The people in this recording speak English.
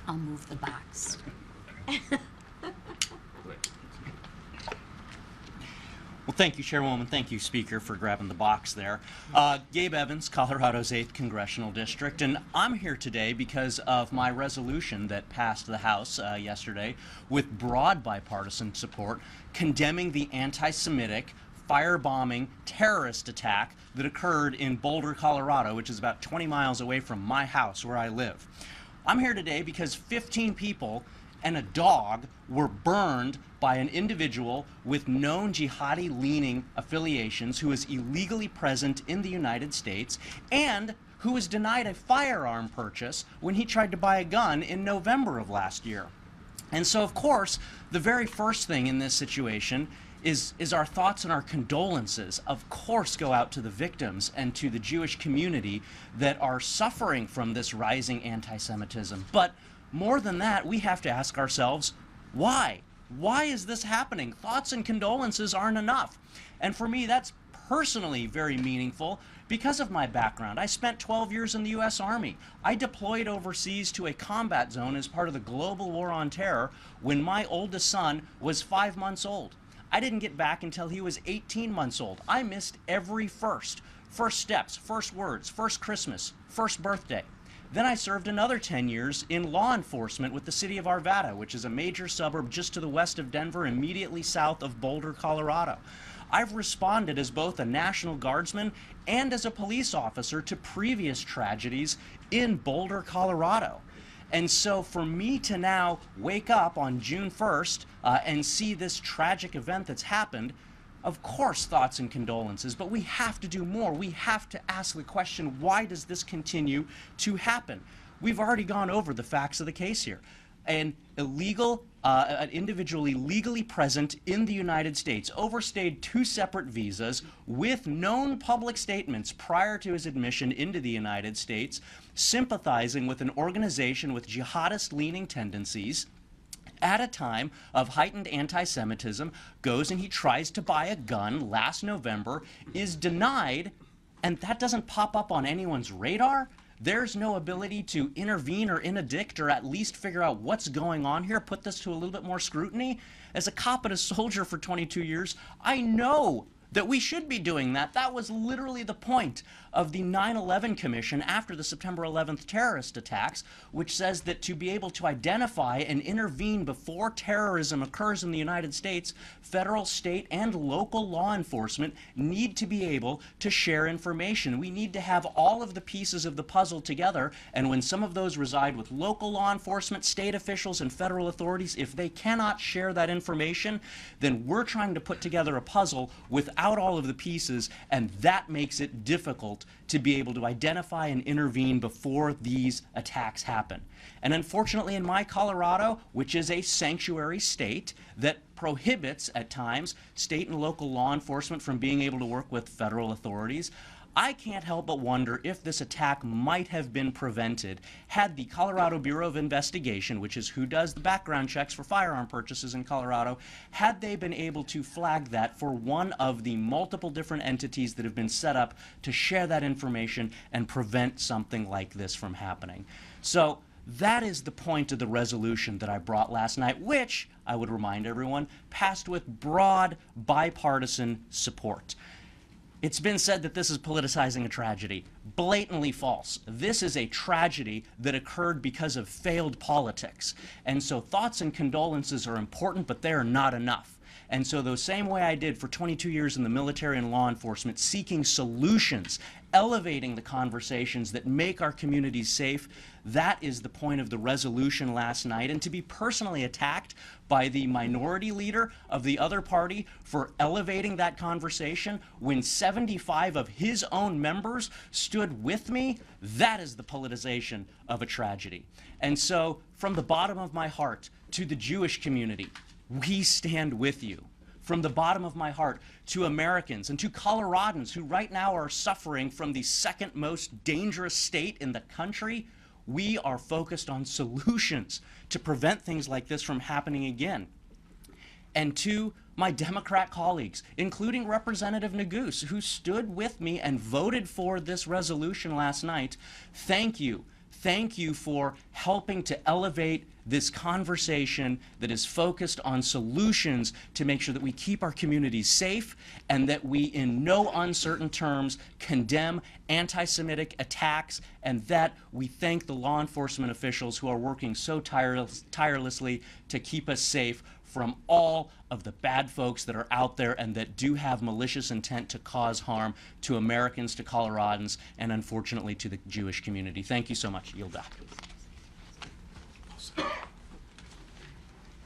I'll move the box. Well, thank you, Chairwoman. Thank you, Speaker, for grabbing the box there. Gabe Evans, Colorado's 8th Congressional District, and I'm here today because of my resolution that passed the House yesterday with broad bipartisan support condemning the anti-Semitic firebombing terrorist attack that occurred in Boulder, Colorado, which is about 20 miles away from my house where I live. I'm here today because 15 people and a dog were burned by an individual with known jihadi-leaning affiliations who is illegally present in the United States and who was denied a firearm purchase when he tried to buy a gun in November of last year. And so, of course, the very first thing in this situation is our thoughts and our condolences, of course, go out to the victims and to the Jewish community that are suffering from this rising anti-Semitism. But more than that, we have to ask ourselves, why? Why is this happening? Thoughts and condolences aren't enough. And for me, that's personally very meaningful because of my background. I spent 12 years in the U.S. Army. I deployed overseas to a combat zone as part of the global war on terror when my oldest son was 5 months old. I didn't get back until he was 18 months old. I missed every first steps, first words, first Christmas, first birthday. Then I served another 10 years in law enforcement with the city of Arvada, which is a major suburb just to the west of Denver, immediately south of Boulder, Colorado. I've responded as both a National Guardsman and as a police officer to previous tragedies in Boulder, Colorado. And so for me to now wake up on June 1st and see this tragic event that's happened, of course, thoughts and condolences, but we have to do more. We have to ask the question, why does this continue to happen? We've already gone over the facts of the case here. An individual illegally present in the United States overstayed 2 separate visas with known public statements prior to his admission into the United States, sympathizing with an organization with jihadist-leaning tendencies, at a time of heightened anti-Semitism, goes and he tries to buy a gun last November, is denied, and that doesn't pop up on anyone's radar. There's no ability to intervene or interdict or at least figure out what's going on here, put this to a little bit more scrutiny. As a cop and a soldier for 22 years, I know that we should be doing that. That was literally the point of the 9/11 Commission after the September 11th terrorist attacks, which says that to be able to identify and intervene before terrorism occurs in the United States, federal, state, and local law enforcement need to be able to share information. We need to have all of the pieces of the puzzle together, and when some of those reside with local law enforcement, state officials, and federal authorities, if they cannot share that information, then we're trying to put together a puzzle without all of the pieces, and that makes it difficult to be able to identify and intervene before these attacks happen. And unfortunately in my Colorado, which is a sanctuary state that prohibits at times state and local law enforcement from being able to work with federal authorities, I can't help but wonder if this attack might have been prevented had the Colorado Bureau of Investigation, which is who does the background checks for firearm purchases in Colorado, had they been able to flag that for one of the multiple different entities that have been set up to share that information and prevent something like this from happening. So that is the point of the resolution that I brought last night, which, I would remind everyone, passed with broad bipartisan support. It's been said that this is politicizing a tragedy. Blatantly false. This is a tragedy that occurred because of failed politics. And so thoughts and condolences are important, but they are not enough. And so the same way I did for 22 years in the military and law enforcement, seeking solutions, elevating the conversations that make our communities safe, that is the point of the resolution last night. And to be personally attacked by the minority leader of the other party for elevating that conversation when 75 of his own members stood with me, that is the politicization of a tragedy. And so from the bottom of my heart to the Jewish community, we stand with you. From the bottom of my heart to Americans and to Coloradans who right now are suffering from the second most dangerous state in the country, we are focused on solutions to prevent things like this from happening again. And to my Democrat colleagues, including Representative Neguse, who stood with me and voted for this resolution last night, thank you. Thank you for helping to elevate this conversation that is focused on solutions to make sure that we keep our communities safe and that we, in no uncertain terms, condemn anti-Semitic attacks, and that we thank the law enforcement officials who are working so tirelessly to keep us safe from all of the bad folks that are out there and that do have malicious intent to cause harm to Americans, to Coloradans, and unfortunately to the Jewish community. Thank you so much. Yield back.